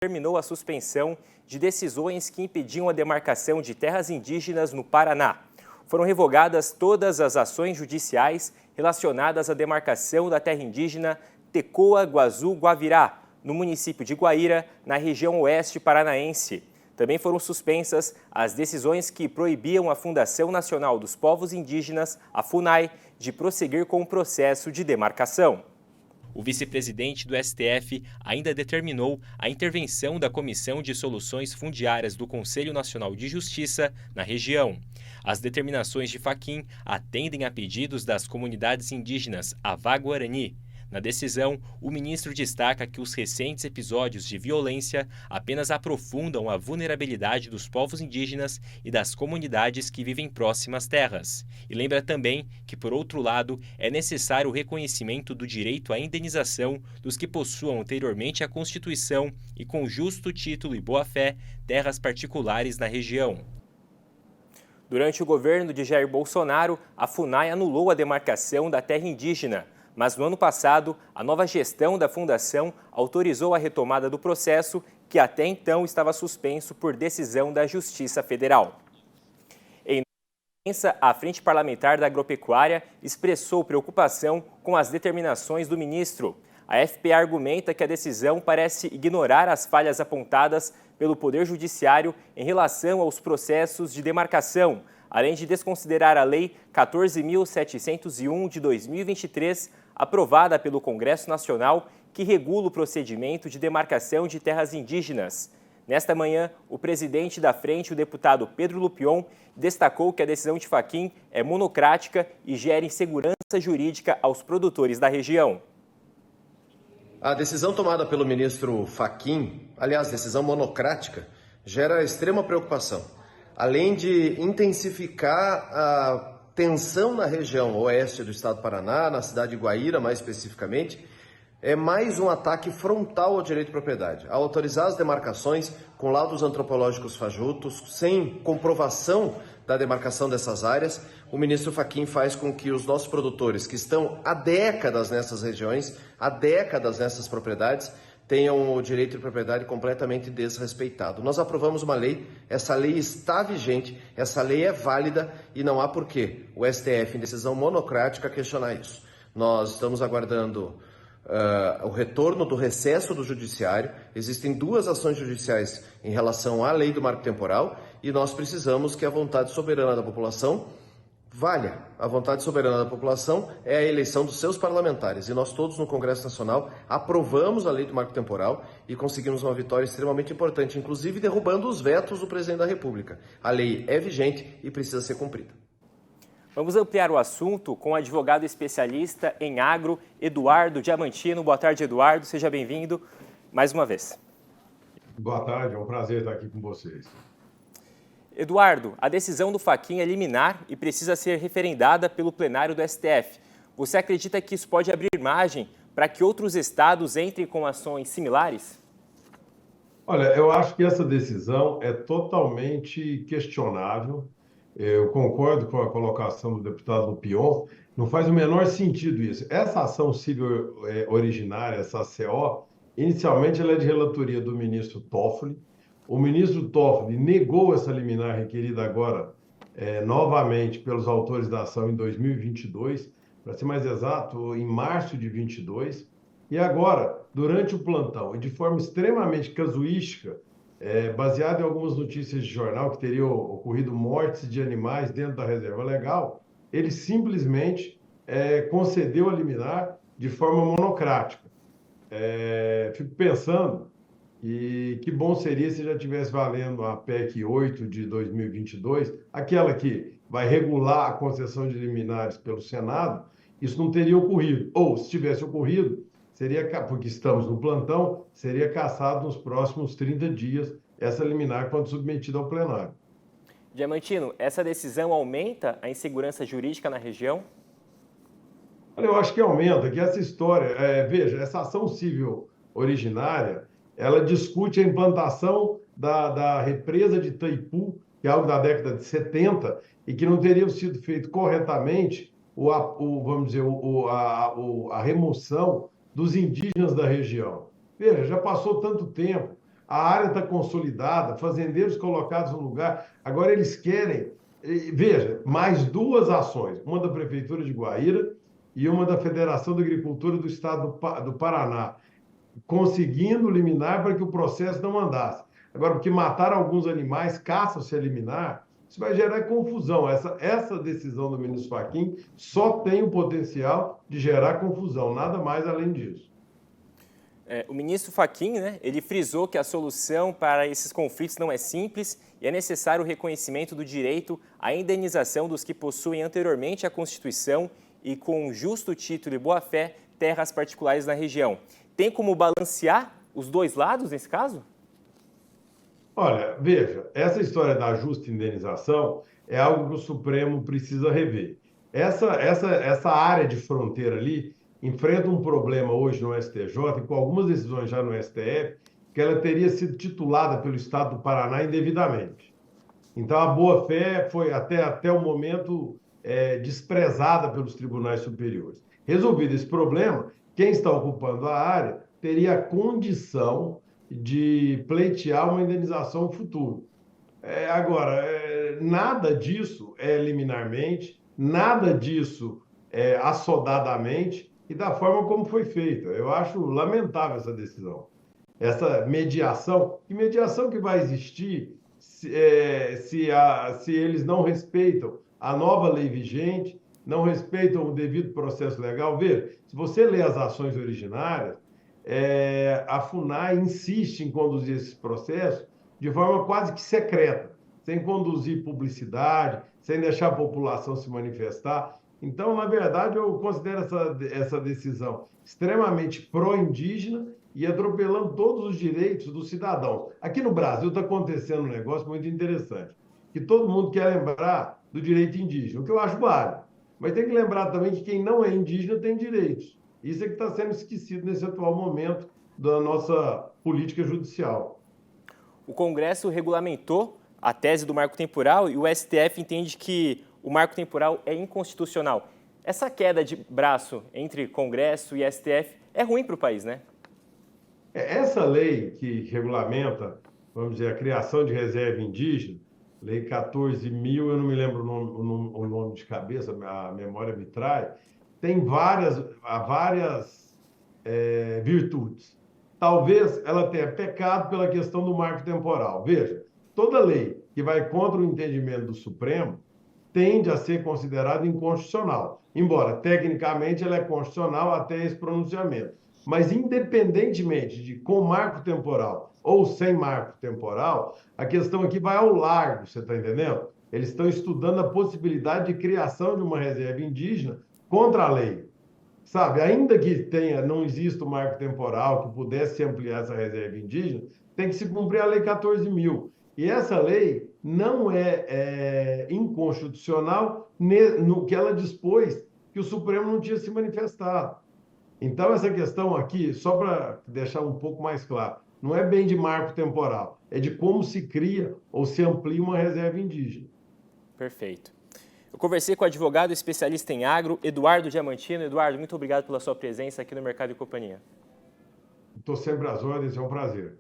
terminou a suspensão de decisões que impediam a demarcação de terras indígenas no Paraná. Foram revogadas todas as ações judiciais relacionadas à demarcação da terra indígena Tecoa Guazu Guavirá, no município de Guaíra, na região oeste paranaense. Também foram suspensas as decisões que proibiam a Fundação Nacional dos Povos Indígenas, a FUNAI, de prosseguir com o processo de demarcação. O vice-presidente do STF ainda determinou a intervenção da Comissão de Soluções Fundiárias do Conselho Nacional de Justiça na região. As determinações de Fachin atendem a pedidos das comunidades indígenas Avá-Guarani. Na decisão, o ministro destaca que os recentes episódios de violência apenas aprofundam a vulnerabilidade dos povos indígenas e das comunidades que vivem próximas terras. E lembra também que, por outro lado, é necessário o reconhecimento do direito à indenização dos que possuam anteriormente a Constituição e, com justo título e boa-fé, terras particulares na região. Durante o governo de Jair Bolsonaro, a FUNAI anulou a demarcação da terra indígena. Mas no ano passado, a nova gestão da fundação autorizou a retomada do processo, que até então estava suspenso por decisão da Justiça Federal. Em imprensa, a Frente Parlamentar da Agropecuária expressou preocupação com as determinações do ministro. A FPA argumenta que a decisão parece ignorar as falhas apontadas pelo Poder Judiciário em relação aos processos de demarcação, além de desconsiderar a Lei 14.701 de 2023, aprovada pelo Congresso Nacional, que regula o procedimento de demarcação de terras indígenas. Nesta manhã, o presidente da frente, o deputado Pedro Lupion, destacou que a decisão de Fachin é monocrática e gera insegurança jurídica aos produtores da região. A decisão tomada pelo ministro Fachin, aliás, decisão monocrática, gera extrema preocupação. Além de intensificar a tensão na região oeste do estado do Paraná, na cidade de Guaíra mais especificamente, é mais um ataque frontal ao direito de propriedade. Ao autorizar as demarcações com laudos antropológicos fajutos, sem comprovação da demarcação dessas áreas, o ministro Fachin faz com que os nossos produtores, que estão há décadas nessas regiões, há décadas nessas propriedades, tenham o direito de propriedade completamente desrespeitado. Nós aprovamos uma lei, essa lei está vigente, essa lei é válida e não há porquê o STF, em decisão monocrática, questionar isso. Nós estamos aguardando o retorno do recesso do Judiciário. Existem duas ações judiciais em relação à lei do marco temporal e nós precisamos que a vontade soberana da população valha. A vontade soberana da população é a eleição dos seus parlamentares. E nós todos no Congresso Nacional aprovamos a lei do marco temporal e conseguimos uma vitória extremamente importante, inclusive derrubando os vetos do presidente da República. A lei é vigente e precisa ser cumprida. Vamos ampliar o assunto com o advogado especialista em agro, Eduardo Diamantino. Boa tarde, Eduardo. Seja bem-vindo mais uma vez. Boa tarde, é um prazer estar aqui com vocês. Eduardo, a decisão do Fachin é liminar e precisa ser referendada pelo plenário do STF. Você acredita que isso pode abrir margem para que outros estados entrem com ações similares? Olha, eu acho que essa decisão é totalmente questionável. Eu concordo com a colocação do deputado Lupion. Não faz o menor sentido isso. Essa ação civil originária, essa CO, inicialmente ela é de relatoria do ministro Toffoli. O ministro Toffoli negou essa liminar requerida agora, novamente, pelos autores da ação em 2022, para ser mais exato, em março de 22. E agora, durante o plantão, e de forma extremamente casuística, baseado em algumas notícias de jornal que teriam ocorrido mortes de animais dentro da reserva legal, ele simplesmente concedeu a liminar de forma monocrática. Fico pensando, e que bom seria se já estivesse valendo a PEC 8 de 2022, aquela que vai regular a concessão de liminares pelo Senado, isso não teria ocorrido. Ou, se tivesse ocorrido, seria, porque estamos no plantão, seria cassado nos próximos 30 dias essa liminar quando submetida ao plenário. Diamantino, essa decisão aumenta a insegurança jurídica na região? Olha, eu acho que aumenta, que essa história... veja, essa ação civil originária, ela discute a implantação da represa de Itaipu, que é algo da década de 70, e que não teria sido feito corretamente a remoção dos indígenas da região. Veja, já passou tanto tempo, a área está consolidada, fazendeiros colocados no lugar. Agora eles querem, veja, mais duas ações, uma da Prefeitura de Guaíra e uma da Federação da Agricultura do Estado do Paraná, conseguindo liminar para que o processo não andasse. Agora, porque matar alguns animais, caça-se a liminar, isso vai gerar confusão. Essa decisão do ministro Fachin só tem o potencial de gerar confusão, nada mais além disso. O ministro Fachin, né, ele frisou que a solução para esses conflitos não é simples e é necessário o reconhecimento do direito à indenização dos que possuem anteriormente a Constituição e com justo título e boa-fé terras particulares na região. Tem como balancear os dois lados nesse caso? Olha, veja, essa história da justa indenização é algo que o Supremo precisa rever. Essa área de fronteira ali enfrenta um problema hoje no STJ e com algumas decisões já no STF, que ela teria sido titulada pelo Estado do Paraná indevidamente. Então, a boa-fé foi até o momento desprezada pelos tribunais superiores. Resolvido esse problema, quem está ocupando a área teria a condição de pleitear uma indenização no futuro. Agora, nada disso é liminarmente, nada disso é assodadamente e da forma como foi feita. Eu acho lamentável essa decisão. Essa mediação, que mediação que vai existir se eles não respeitam a nova lei vigente, não respeitam o devido processo legal? Veja, se você lê as ações originárias, a FUNAI insiste em conduzir esses processos de forma quase que secreta, sem conduzir publicidade, sem deixar a população se manifestar. Então, na verdade, eu considero essa decisão extremamente pró-indígena e atropelando todos os direitos do cidadão. Aqui no Brasil está acontecendo um negócio muito interessante, que todo mundo quer lembrar do direito indígena, o que eu acho válido. Mas tem que lembrar também que quem não é indígena tem direitos. Isso é que está sendo esquecido nesse atual momento da nossa política judicial. O Congresso regulamentou a tese do marco temporal e o STF entende que o marco temporal é inconstitucional. Essa queda de braço entre Congresso e STF é ruim para o país, né? Essa lei que regulamenta, vamos dizer, a criação de reserva indígena, Lei 14.000, eu não me lembro o nome de cabeça, a memória me trai, tem várias virtudes. Talvez ela tenha pecado pela questão do marco temporal. Veja, toda lei que vai contra o entendimento do Supremo tende a ser considerada inconstitucional, embora tecnicamente ela é constitucional até esse pronunciamento. Mas independentemente de com marco temporal ou sem marco temporal, a questão aqui vai ao largo, você está entendendo? Eles estão estudando a possibilidade de criação de uma reserva indígena contra a lei. Sabe, ainda que não exista o marco temporal que pudesse ampliar essa reserva indígena, tem que se cumprir a Lei 14.000. E essa lei não é inconstitucional no que ela dispôs que o Supremo não tinha se manifestado. Então, essa questão aqui, só para deixar um pouco mais claro, não é bem de marco temporal, é de como se cria ou se amplia uma reserva indígena. Perfeito. Eu conversei com o advogado especialista em agro, Eduardo Diamantino. Eduardo, muito obrigado pela sua presença aqui no Mercado e Companhia. Estou sempre às ordens, é um prazer.